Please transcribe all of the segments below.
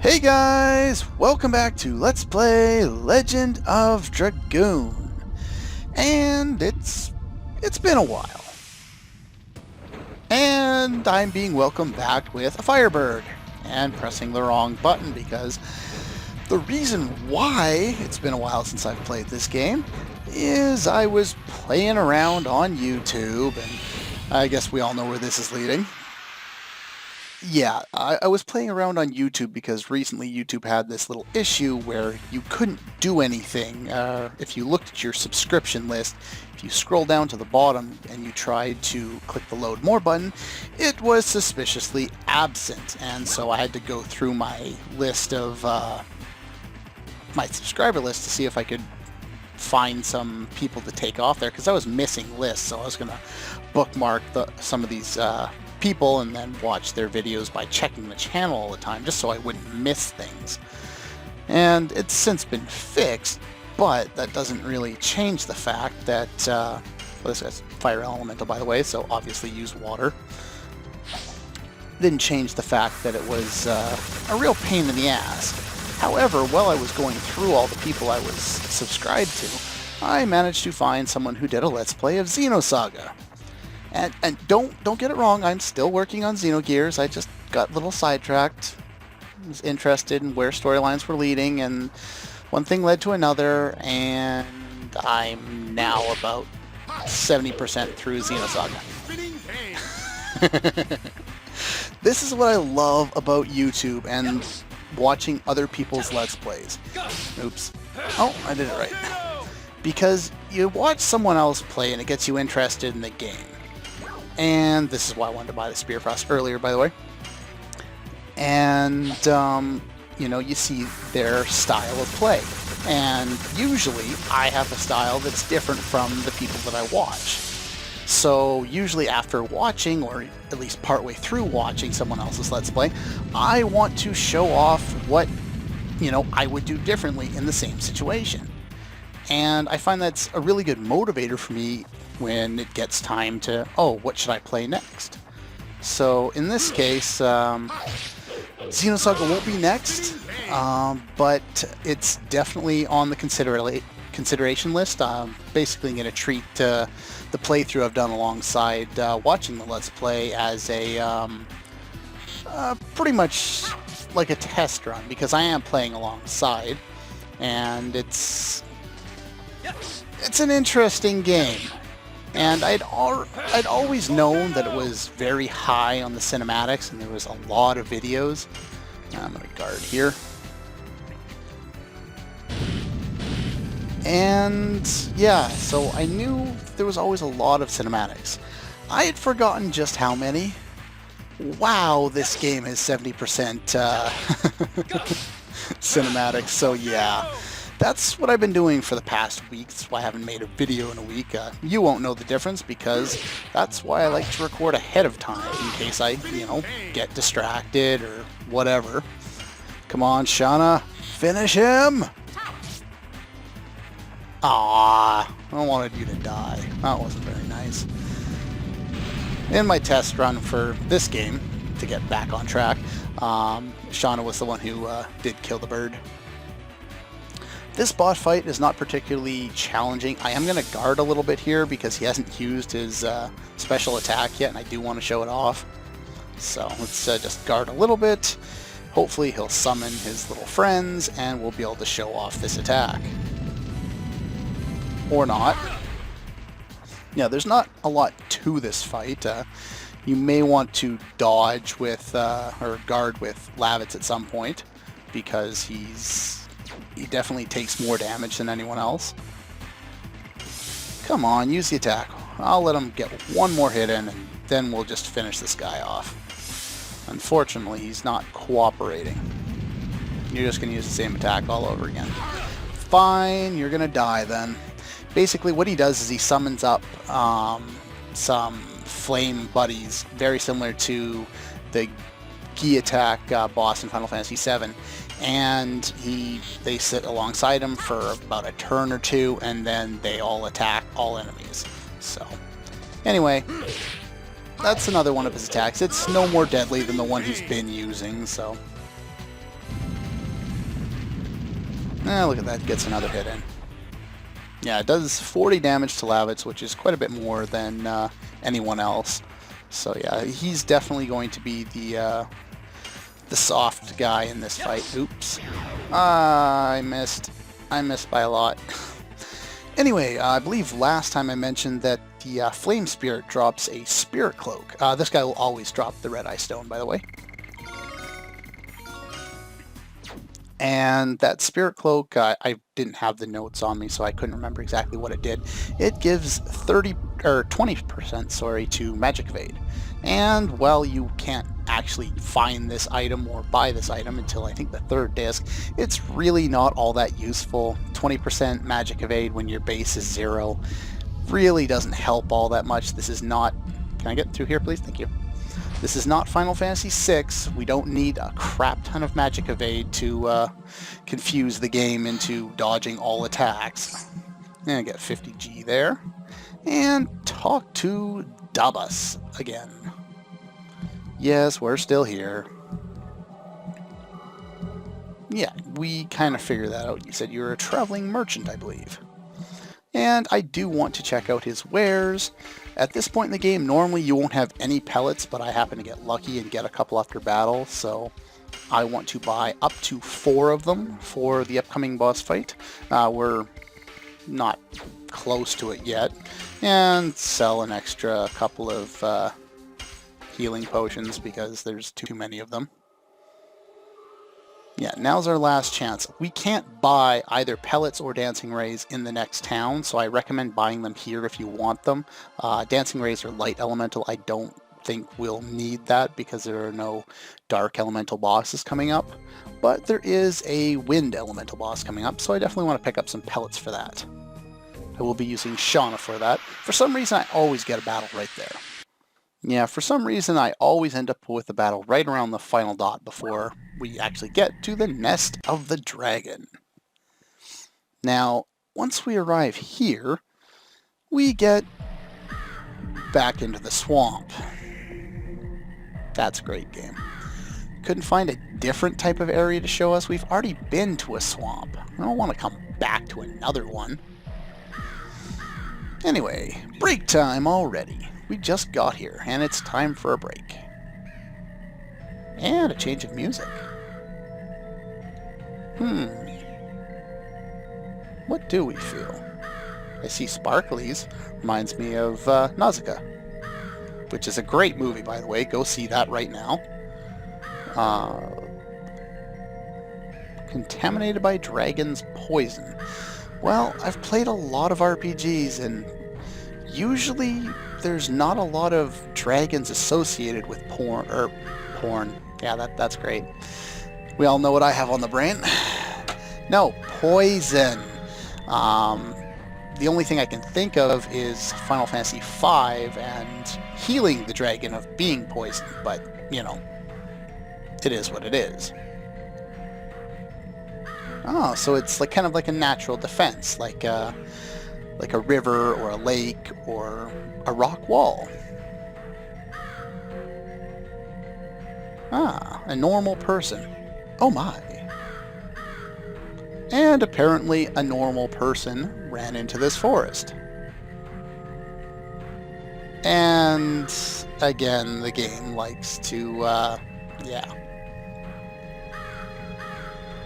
Hey guys! Welcome back to Let's Play Legend of Dragoon. And it's been a while. And I'm being welcomed back with a firebird and pressing the wrong button because the reason why it's been a while since I've played this game is I was playing around on YouTube, and I guess we all know where this is leading. Yeah, I was playing around on YouTube because recently YouTube had this little issue where you couldn't do anything. If you looked at your subscription list, if you scroll down to the bottom and you tried to click the load more button, it was suspiciously absent. And so I had to go through my list of my subscriber list to see if I could find some people to take off there, because I was missing lists. So I was going to bookmark some of these people and then watch their videos by checking the channel all the time, just so I wouldn't miss things. And it's since been fixed, but that doesn't really change the fact that well, this guy's fire elemental, by the way, so obviously use water. Didn't change the fact that it was a real pain in the ass. However, while I was going through all the people I was subscribed to, I managed to find someone who did a Let's Play of Xenosaga. And don't get it wrong, I'm still working on Xenogears. I just got a little sidetracked. I was interested in where storylines were leading, and one thing led to another, and I'm now about 70% through Xenosaga. This is what I love about YouTube and watching other people's Let's Plays. Oops. Oh, I did it right. Because you watch someone else play and it gets you interested in the game. And this is why I wanted to buy the Spear Frost earlier, by the way. And, you know, you see their style of play. And usually I have a style that's different from the people that I watch. So usually after watching, or at least partway through watching someone else's Let's Play, I want to show off what, you know, I would do differently in the same situation. And I find that's a really good motivator for me when it gets time to, oh, what should I play next? So in this case, Xenosaga won't be next, but it's definitely on the consideration list. I'm basically going to treat the playthrough I've done alongside watching the Let's Play as a pretty much like a test run, because I am playing alongside, and it's an interesting game. And I'd always known that it was very high on the cinematics, and there was a lot of videos. I'm going to guard here. And yeah, so I knew there was always a lot of cinematics. I had forgotten just how many. Wow, this game is 70% cinematics, so yeah. That's what I've been doing for the past week. That's why I haven't made a video in a week. You won't know the difference, because that's why I like to record ahead of time, in case I, you know, get distracted or whatever. Come on, Shauna. Finish him! Ah, I wanted you to die. That wasn't very nice. In my test run for this game, to get back on track, Shauna was the one who did kill the bird. This boss fight is not particularly challenging. I am going to guard a little bit here because he hasn't used his special attack yet, and I do want to show it off. So let's just guard a little bit. Hopefully he'll summon his little friends, and we'll be able to show off this attack. Or not. Yeah, there's not a lot to this fight. You may want to dodge with, or guard with Lavitz at some point, because he definitely takes more damage than anyone else. Come on, use the attack. I'll let him get one more hit in, and then we'll just finish this guy off. Unfortunately, he's not cooperating. You're just going to use the same attack all over again. Fine, you're going to die then. Basically, what he does is he summons up some flame buddies, very similar to the Gi attack boss in Final Fantasy VII. And they sit alongside him for about a turn or two, and then they all attack all enemies. So, anyway, that's another one of his attacks. It's no more deadly than the one he's been using, so Look at that, gets another hit in. Yeah, it does 40 damage to Lavitz, which is quite a bit more than anyone else. So yeah, he's definitely going to be the soft guy in this fight. Oops. I missed. I missed by a lot. Anyway, I believe last time I mentioned that the Flame Spirit drops a Spirit Cloak. This guy will always drop the Red Eye Stone, by the way. And that Spirit Cloak, I didn't have the notes on me, so I couldn't remember exactly what it did. It gives 20%, sorry, to Magic Evade. And while you can't actually find this item or buy this item until I think the 3rd disc, it's really not all that useful. 20% Magic Evade when your base is 0 really doesn't help all that much. This is not... Can I get through here, please? Thank you. This is not Final Fantasy VI. We don't need a crap ton of Magic Evade to confuse the game into dodging all attacks. And get 50G there. And talk to Dabas again. Yes, we're still here. Yeah, we kind of figured that out. You said you were a traveling merchant, I believe. And I do want to check out his wares. At this point in the game, normally you won't have any pellets, but I happen to get lucky and get a couple after battle, so I want to buy up to 4 of them for the upcoming boss fight. We're not close to it yet. And sell an extra couple of healing potions because there's too many of them. Yeah, now's our last chance. We can't buy either pellets or dancing rays in the next town, so I recommend buying them here if you want them. Dancing rays are light elemental. I don't think we'll need that because there are no dark elemental bosses coming up, but there is a wind elemental boss coming up, so I definitely want to pick up some pellets for that. I will be using Shauna for that. For some reason, I always get a battle right there. Yeah, for some reason I always end up with a battle right around the final dot before we actually get to the Nest of the Dragon. Now, once we arrive here, we get back into the swamp. That's a great game. Couldn't find a different type of area to show us. We've already been to a swamp. I don't want to come back to another one. Anyway, break time already. We just got here, and it's time for a break. And a change of music. What do we feel? I see sparklies. Reminds me of Nausicaa, which is a great movie, by the way. Go see that right now. Contaminated by dragon's poison. Well, I've played a lot of RPGs, and usually there's not a lot of dragons associated with porn. Yeah, that's great. We all know what I have on the brain. No, poison. The only thing I can think of is Final Fantasy V and healing the dragon of being poisoned, but, you know, it is what it is. Oh, so it's like kind of like a natural defense, like a river or a lake or a rock wall. Ah, a normal person. Oh my. And apparently a normal person ran into this forest. And again, the game likes to, yeah.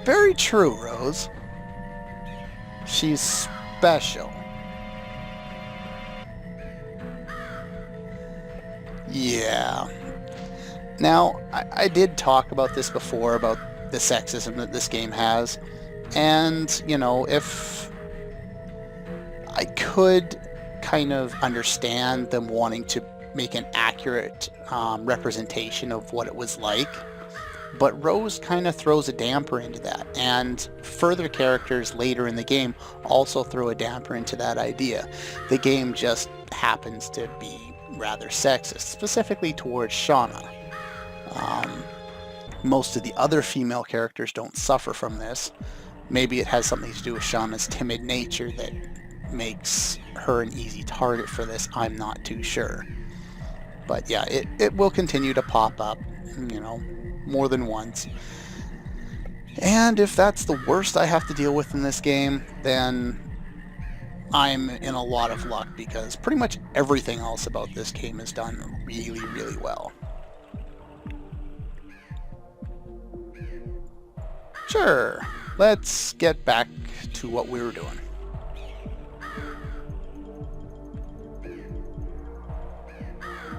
Very true, Rose. She's special. Yeah. Now, I did talk about this before, about the sexism that this game has. And, you know, if I could kind of understand them wanting to make an accurate representation of what it was like, but Rose kind of throws a damper into that, and further characters later in the game also throw a damper into that idea. The game just happens to be rather sexist, specifically towards Shauna. Most of the other female characters don't suffer from this. Maybe it has something to do with Shauna's timid nature that makes her an easy target for this. I'm not too sure. But yeah, it will continue to pop up, you know, more than once. And if that's the worst I have to deal with in this game, then I'm in a lot of luck, because pretty much everything else about this game is done really, really well. Sure, let's get back to what we were doing.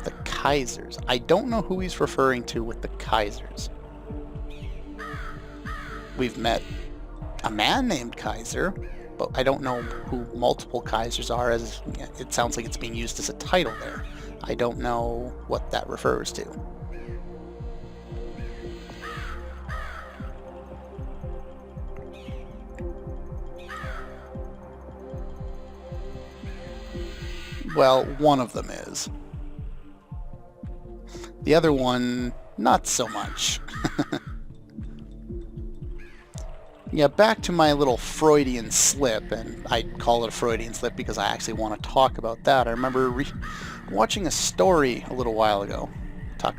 The Kaisers. I don't know who he's referring to with the Kaisers. We've met a man named Kaiser, but I don't know who multiple Kaisers are, as it sounds like it's being used as a title there. I don't know what that refers to. Well, one of them is. The other one, not so much. Yeah, back to my little Freudian slip, and I call it a Freudian slip because I actually want to talk about that. I remember watching a story a little while ago. Talk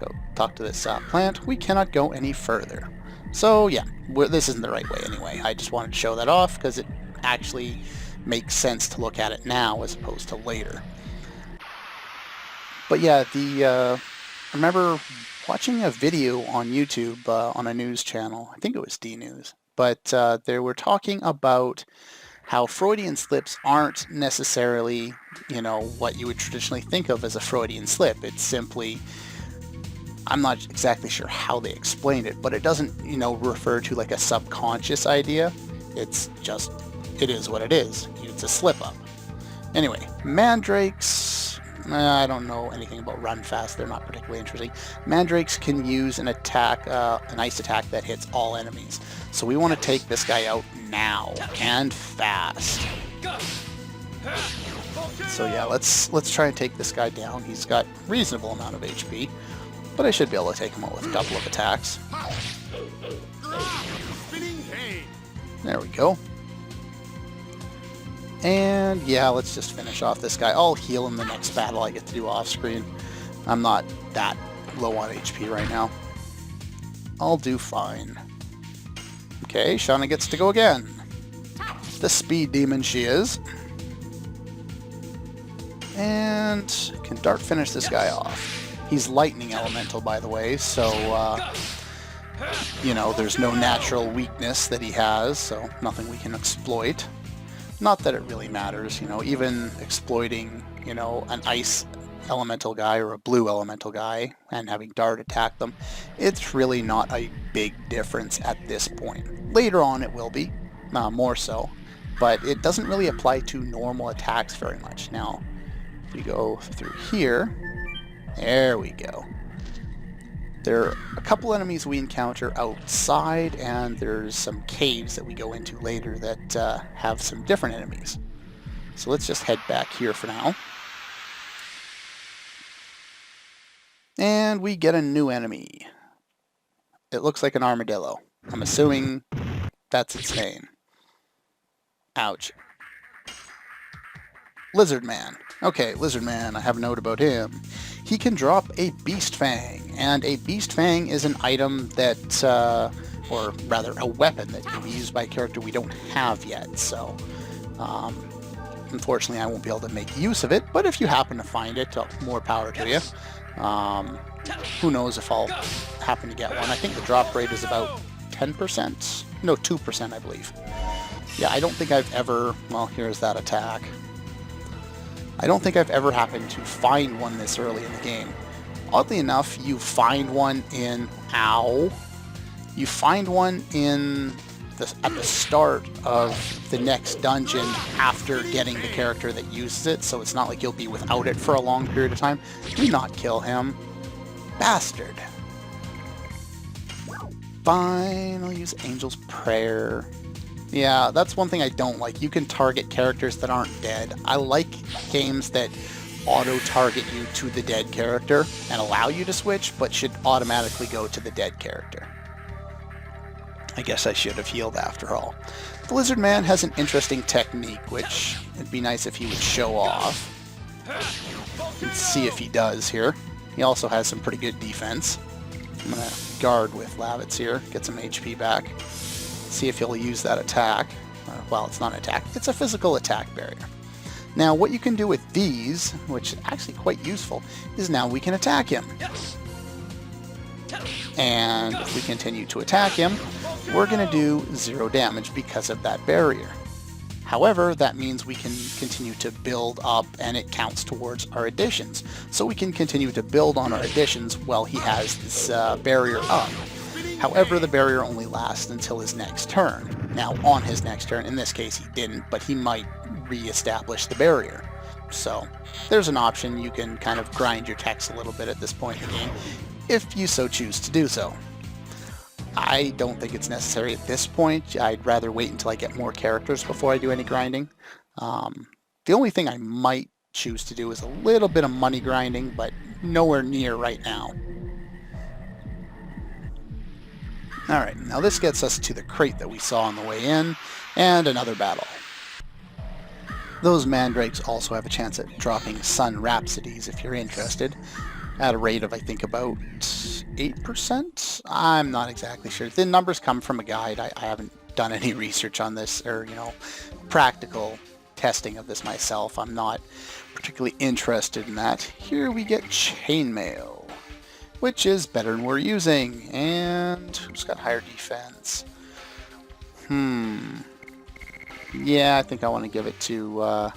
to this plant. We cannot go any further. So yeah, this isn't the right way anyway. I just wanted to show that off because it actually makes sense to look at it now as opposed to later. But yeah, I remember watching a video on YouTube on a news channel. I think it was D News. But they were talking about how Freudian slips aren't necessarily, what you would traditionally think of as a Freudian slip. It's simply, I'm not exactly sure how they explained it, but it doesn't, refer to like a subconscious idea. It's just, it is what it is. It's a slip up. Anyway, mandrakes, I don't know anything about run fast. They're not particularly interesting. Mandrakes can use an attack, an ice attack that hits all enemies. So we want to take this guy out now and fast. So yeah, let's try and take this guy down. He's got a reasonable amount of HP, but I should be able to take him out with a couple of attacks. There we go. And yeah, let's just finish off this guy. I'll heal in the next battle I get to do off screen. I'm not that low on HP right now. I'll do fine. Okay, Shauna gets to go again. The speed demon she is. And can Dart finish this guy off? He's lightning elemental, by the way, so there's no natural weakness that he has, so nothing we can exploit. Not that it really matters, even exploiting, an ice elemental guy or a blue elemental guy and having Dart attack them, it's really not a big difference at this point. Later on it will be, more so, but it doesn't really apply to normal attacks very much. Now, if we go through here, there we go. There are a couple enemies we encounter outside, and there's some caves that we go into later that have some different enemies. So let's just head back here for now. And we get a new enemy. It looks like an armadillo. I'm assuming that's its name. Ouch. Lizard Man. Okay, Lizard Man, I have a note about him. He can drop a Beast Fang, and a Beast Fang is an item that, or rather a weapon that can be used by a character we don't have yet, so unfortunately I won't be able to make use of it, but if you happen to find it, more power to you. Who knows if I'll happen to get one. I think the drop rate is about 10%? No, 2% I believe. Yeah, I don't think I've ever, well, here's that attack. I don't think I've ever happened to find one this early in the game. Oddly enough, you find one in, you find one at the start of the next dungeon after getting the character that uses it, so it's not like you'll be without it for a long period of time. Do not kill him. Bastard. Fine, I'll use Angel's Prayer. Yeah, that's one thing I don't like. You can target characters that aren't dead. I like games that auto-target you to the dead character and allow you to switch, but should automatically go to the dead character. I guess I should have healed after all. The Lizard Man has an interesting technique, which it'd be nice if he would show off. Let's see if he does here. He also has some pretty good defense. I'm going to guard with Lavitz here, get some HP back. See if he'll use that attack. Well, it's not an attack, it's a physical attack barrier. Now, what you can do with these, which is actually quite useful, is now we can attack him. And if we continue to attack him, we're going to do 0 damage because of that barrier. However, that means we can continue to build up and it counts towards our additions. So we can continue to build on our additions while he has this barrier up. However, the barrier only lasts until his next turn. Now, on his next turn, in this case he didn't, but he might re-establish the barrier. So there's an option. You can kind of grind your text a little bit at this point in the game, if you so choose to do so. I don't think it's necessary at this point. I'd rather wait until I get more characters before I do any grinding. The only thing I might choose to do is a little bit of money grinding, but nowhere near right now. Alright, now this gets us to the crate that we saw on the way in, and another battle. Those mandrakes also have a chance at dropping Sun Rhapsodies if you're interested, at a rate of I think about 8%? I'm not exactly sure. The numbers come from a guide. I haven't done any research on this, or practical testing of this myself. I'm not particularly interested in that. Here we get Chainmail, which is better than we're using. And who's got higher defense? Yeah, I think I want to give it to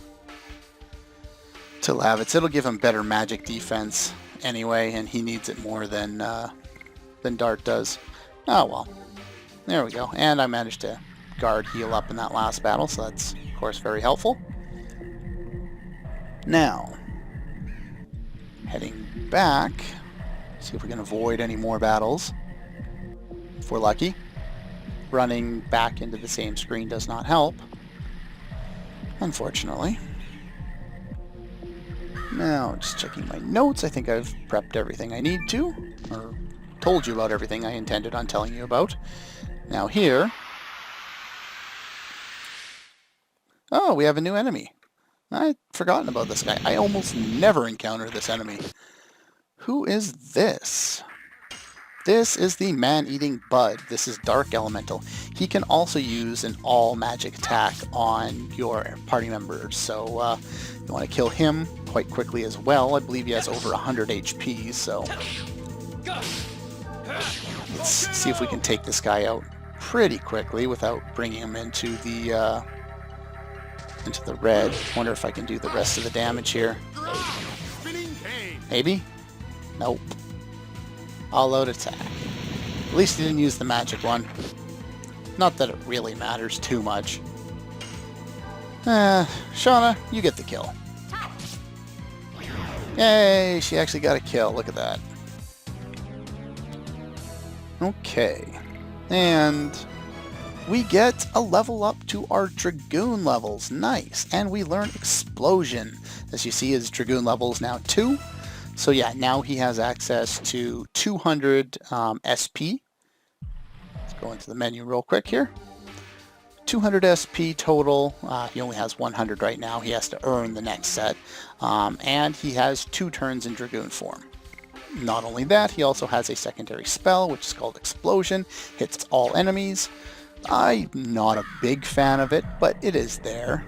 Lavitz. It'll give him better magic defense anyway, and he needs it more than Dart does. Oh well, there we go. And I managed to guard heal up in that last battle, so that's of course very helpful. Now, heading back, see if we can avoid any more battles if we're lucky. Running back into the same screen does not help, unfortunately. Now, just checking my notes. I think I've prepped everything I need to, or told you about everything I intended on telling you about. Now here... Oh, we have a new enemy. I'd forgotten about this guy. I almost never encounter this enemy. Who is this? This is the man-eating bud. This is Dark Elemental. He can also use an all-magic attack on your party members, so you want to kill him quite quickly as well. I believe he has over 100 HP, so let's see if we can take this guy out pretty quickly without bringing him into the red. Wonder if I can do the rest of the damage here. Maybe? Nope. All-out attack. At least he didn't use the magic one. Not that it really matters too much. Shauna, you get the kill. Yay, she actually got a kill. Look at that. Okay. And we get a level up to our Dragoon levels. Nice. And we learn Explosion. As you see, his Dragoon level is now 2. So yeah, now he has access to 200 SP. Let's go into the menu real quick here. 200 SP total. He only has 100 right now. He has to earn the next set. And he has 2 turns in Dragoon form. Not only that, he also has a secondary spell, which is called Explosion. Hits all enemies. I'm not a big fan of it, but it is there.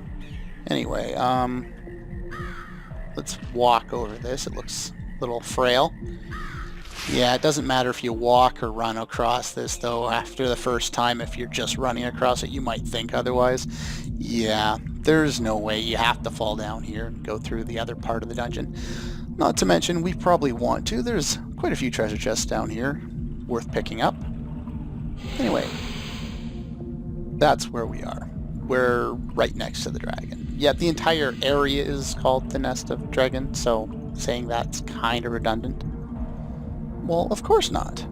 Anyway, let's walk over this. It looks a little frail. Yeah, it doesn't matter if you walk or run across this, though. After the first time, if you're just running across it, you might think otherwise. Yeah, there's no way. You have to fall down here and go through the other part of the dungeon. Not to mention, we probably want to. There's quite a few treasure chests down here worth picking up. Anyway, that's where we are. We're right next to the dragon. Yeah, the entire area is called the Nest of Dragon, so saying that's kind of redundant. Well, of course not.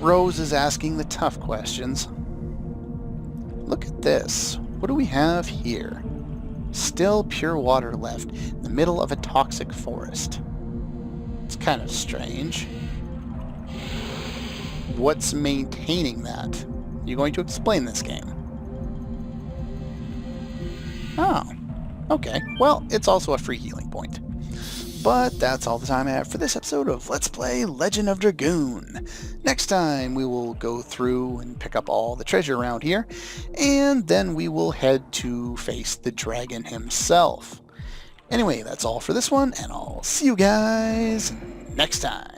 Rose is asking the tough questions. Look at this. What do we have here? Still pure water left in the middle of a toxic forest. It's kind of strange. What's maintaining that? You're going to explain this game. Oh, okay. Well, it's also a free healing point. But that's all the time I have for this episode of Let's Play Legend of Dragoon. Next time we will go through and pick up all the treasure around here, and then we will head to face the dragon himself. Anyway, that's all for this one, and I'll see you guys next time.